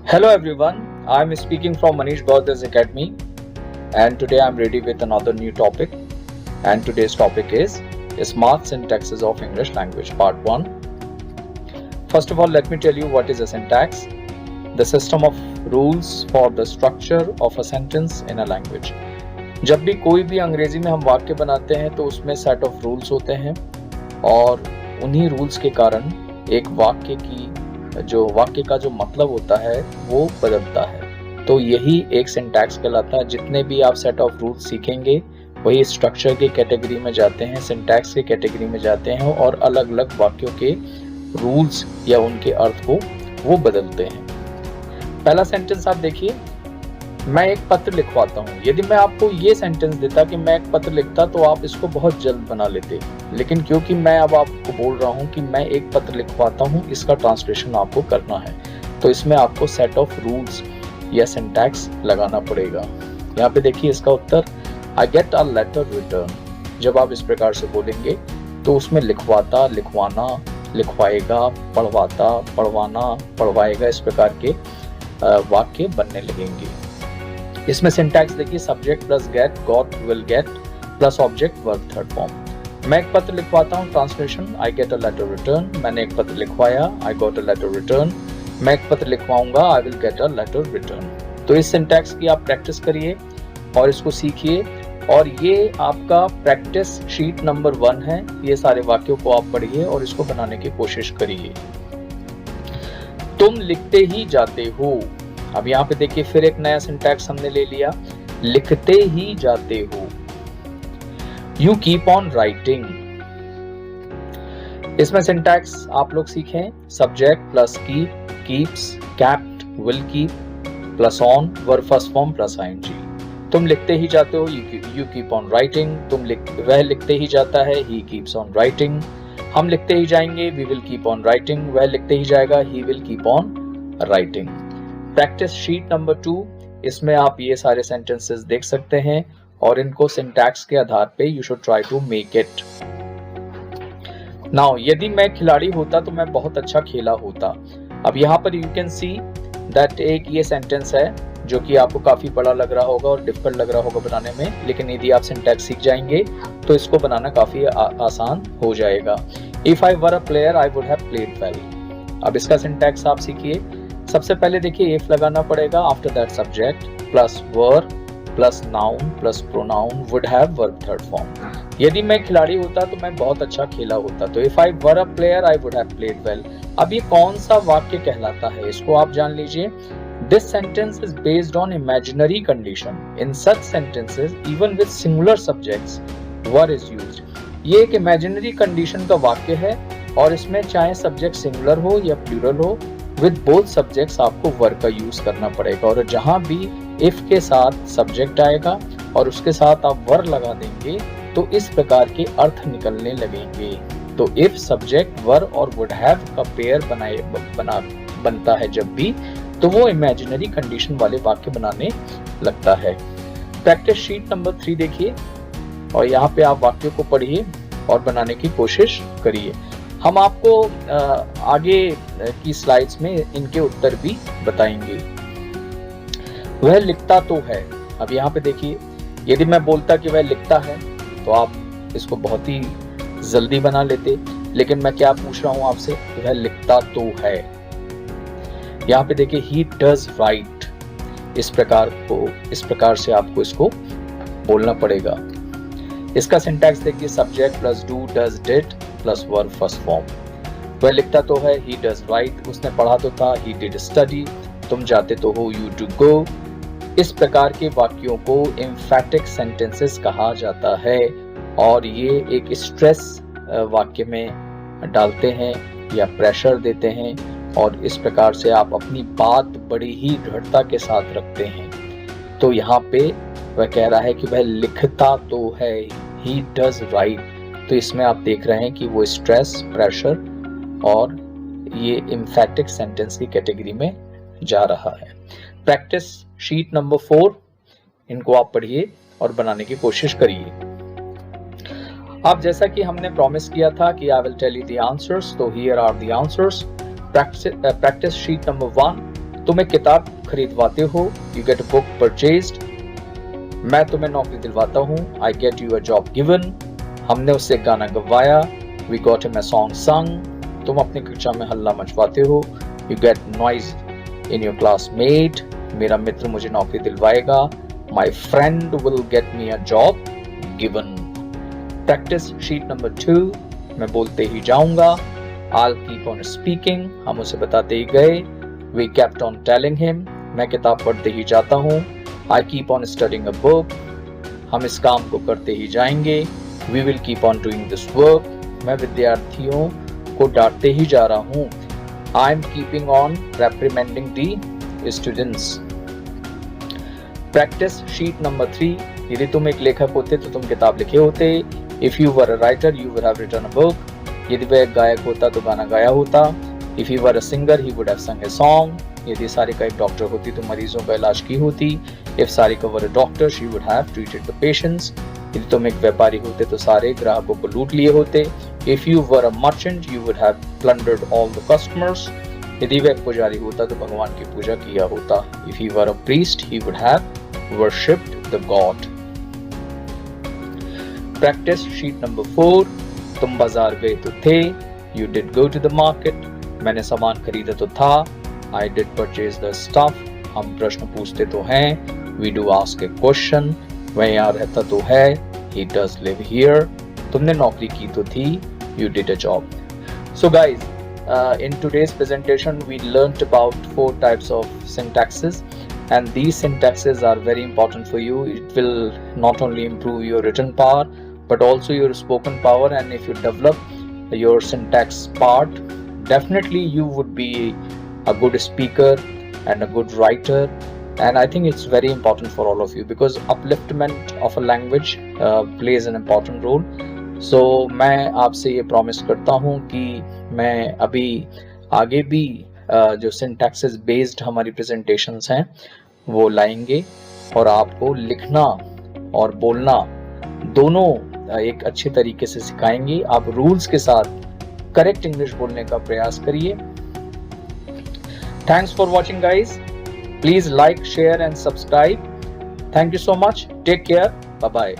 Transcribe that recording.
Hello everyone, I am speaking from Manish Gaudre's Academy, and today I am ready with another new topic. And today's topic is Smart Syntaxes of English Language Part 1. First of all, let me tell you what is a syntax. The system of rules for the structure of a sentence in a language. जब भी कोई भी अंग्रेजी में हम वाक्य बनाते हैं तो उसमें सेट ऑफ रूल्स होते हैं और उन्हीं रूल्स के कारण एक वाक्य का जो मतलब होता है वो बदलता है। तो यही एक सिंटैक्स कहलाता है। जितने भी आप सेट ऑफ रूल्स सीखेंगे वही स्ट्रक्चर के कैटेगरी में जाते हैं, सिंटैक्स के कैटेगरी में जाते हैं और अलग अलग वाक्यों के रूल्स या उनके अर्थ को वो बदलते हैं। पहला सेंटेंस आप देखिए, मैं एक पत्र लिखवाता हूँ। यदि मैं आपको ये सेंटेंस देता कि मैं एक पत्र लिखता तो आप इसको बहुत जल्द बना लेते, लेकिन क्योंकि मैं अब आपको बोल रहा हूँ कि मैं एक पत्र लिखवाता हूँ, इसका ट्रांसलेशन आपको करना है, तो इसमें आपको सेट ऑफ रूल्स या सिंटैक्स लगाना पड़ेगा। यहाँ पे देखिए इसका उत्तर, I get a letter return. जब आप इस प्रकार से बोलेंगे तो उसमें लिखवाता, लिखवाना, लिखवाएगा, पढ़वाता, पढ़वाना, पढ़वाएगा, इस प्रकार के वाक्य बनने लगेंगे। इसमें सिंटैक्स देखिए, subject plus get, got, will get plus object, verb third form. मैं एक पत्र लिखवाता हूँ, translation, I get a letter return. मैंने एक पत्र लिखवाया, I got a letter return. मैं एक पत्र लिखवाऊंगा, I will get a letter return. तो इस सिंटैक्स की आप प्रैक्टिस करिए और इसको सीखिए, और ये आपका प्रैक्टिस शीट नंबर 1 है। ये सारे वाक्यों को आप पढ़िए और इसको बनाने की कोशिश करिए। तुम लिखते ही जाते हो। अब यहाँ पे देखिए फिर एक नया सिंटैक्स हमने ले लिया, लिखते ही जाते हो। You keep on writing. इसमें सिंटैक्स आप लोग सीखें, subject plus keep, keeps, kept, will keep plus on, verb first form plus ING. तुम लिखते ही जाते हो, यू कीप ऑन राइटिंग। वह लिखते ही जाता है, ही कीप्स ऑन राइटिंग। हम लिखते ही जाएंगे, we will keep on writing. वह लिखते ही जाएगा, he will keep on writing. Practice sheet number 2, इसमें आप ये सारे सेंटेंसेस देख सकते हैं और इनको सिंटैक्स के आधार पे you should try to make it. Now यदि मैं खिलाड़ी होता तो मैं बहुत अच्छा खेला होता। अब यहाँ पर यू कैन सी दैट एक ये सेंटेंस है जो कि आपको काफी बड़ा लग रहा होगा और डिफिकल्ट लग रहा होगा बनाने में, लेकिन यदि आप सिंटैक्स सीख जाएंगे तो इसको बनाना काफी आसान हो जाएगा। If I were a player I would have played well. अब इसका सिंटैक्स आप सीखिए। सबसे पहले देखिए इफ लगाना पड़ेगा, after that subject plus verb plus noun plus pronoun, would have verb third form. यदि मैं खिलाड़ी होता तो मैं बहुत अच्छा खेला होता। तो if I were a player I would have played well. अब ये कौन सा वाक्य कहलाता है इसको आप जान लीजिए। This sentence is based on imaginary condition. In such sentences, even with singular subjects, were is used. ये एक imaginary condition का वाक्य है और इसमें चाहे सब्जेक्ट सिंगुलर हो या प्लूरल हो, with both subjects आपको वर का यूज करना पड़ेगा। और जहां भी if के साथ सब्जेक्ट आएगा और उसके साथ आप वर लगा देंगे तो इस प्रकार के अर्थ निकलने लगेंगे। तो if सब्जेक्ट वर और would have का पेयर बनता है जब भी, तो वो इमेजिनरी कंडीशन वाले वाक्य बनाने लगता है। प्रैक्टिस शीट नंबर 3 देखिए और यहाँ पे आप वाक्यों को पढ़िए और बनाने की कोशिश करिए। हम आपको आगे की स्लाइड्स में इनके उत्तर भी बताएंगे। वह लिखता तो है। अब यहाँ पे देखिए, यदि मैं बोलता कि वह लिखता है तो आप इसको बहुत ही जल्दी बना लेते, लेकिन मैं क्या पूछ रहा हूँ आपसे, वह लिखता तो है। यहाँ पे देखिए he does write। इस प्रकार से आपको इसको बोलना पड़ेगा। इसका सिंटैक्स देखिए, subject plus do, does, did plus verb first form. वह लिखता तो है, he does write। उसने पढ़ा तो था, he did study। तुम जाते तो हो, you do go। इस प्रकार के वाक्यों को एम्फैटिक सेंटेंसेस कहा जाता है और ये एक स्ट्रेस वाक्य में डालते हैं या प्रेशर देते हैं और इस प्रकार से आप अपनी बात बड़ी ही दृढ़ता के साथ रखते हैं। तो यहाँ पे वह कह रहा है कि वह लिखता तो है, he does write। तो इसमें आप देख रहे हैं कि वो स्ट्रेस, प्रेशर और ये एम्फैटिक सेंटेंस की कैटेगरी में जा रहा है। प्रैक्टिस शीट नंबर 4, इनको आप पढ़िए और बनाने की कोशिश करिए। अब जैसा कि हमने प्रॉमिस किया था कि I will tell you the answers, तो here are the answers. Practice sheet number 1, तुम एक किताब खरीदवाते हो, you get a book purchased. मैं तुम्हें नौकरी दिलवाता हूँ, I get you a job given. हमने उससे गाना गवाया, we got him a song sung. तुम अपनी कक्षा में हल्ला मचवाते हो, you get noise in your classmate. मेरा मित्र मुझे नौकरी दिलवाएगा, my friend will get me a job given. Practice sheet number 2, मैं बोलते ही जाऊंगा, I'll keep on speaking, हम उसे बताते ही गए। We kept on telling him, मैं किताब पढ़ते ही जाता हूँ, I keep on studying a book, हम इस काम को करते ही जाएंगे, We will keep on doing this work, मैं विद्यार्थियों को डांटते ही जा रहा हूँ, I'm keeping on reprimanding the students। Practice sheet number 3, यदि तुम एक लेखक होते तो तुम किताब लिखे होते। If you were a writer, you would have written a book. यदि वह एक गायक होता तो गाना गाया होता। If he were a singer, he would have sung a song. यदि सारिका एक डॉक्टर होती तो मरीजों का इलाज की होती। If Sarika were a doctor, she would have treated the patients. यदि तुम एक व्यापारी होते तो सारे ग्राहकों को लूट लिए होते। If you were a merchant, you would have plundered all the customers. यदि वह एक पुजारी होता तो भगवान की पूजा किया होता। If he were a priest, he would have worshipped the god. Practice sheet number 4, तुम बाजार गए तो थे, you did go to the market. मैंने सामान खरीदा तो था, I did purchase the stuff. हम प्रश्न पूछते तो हैं, we do ask a question. वह यहाँ रहता तो है, ही डज लिव हियर। तुमने नौकरी की तो थी, you did a job. So guys, in today's presentation we learnt about 4 types of syntaxes, and these syntaxes are very important for you. It will not only improve your written power but also your spoken power, and if you develop your syntax part, definitely you would be a good speaker and a good writer. And I think it's very important for all of you because upliftment of a language plays an important role. So मैं आपसे ये promise करता हूँ कि मैं अभी आगे भी जो syntaxes based हमारी presentations हैं वो लाएंगे और आपको लिखना और बोलना दोनों एक अच्छे तरीके से सिखाएंगे। आप रूल्स के साथ करेक्ट इंग्लिश बोलने का प्रयास करिए। Thanks for watching guys, please like, share and subscribe. Thank you so much, take care, bye bye.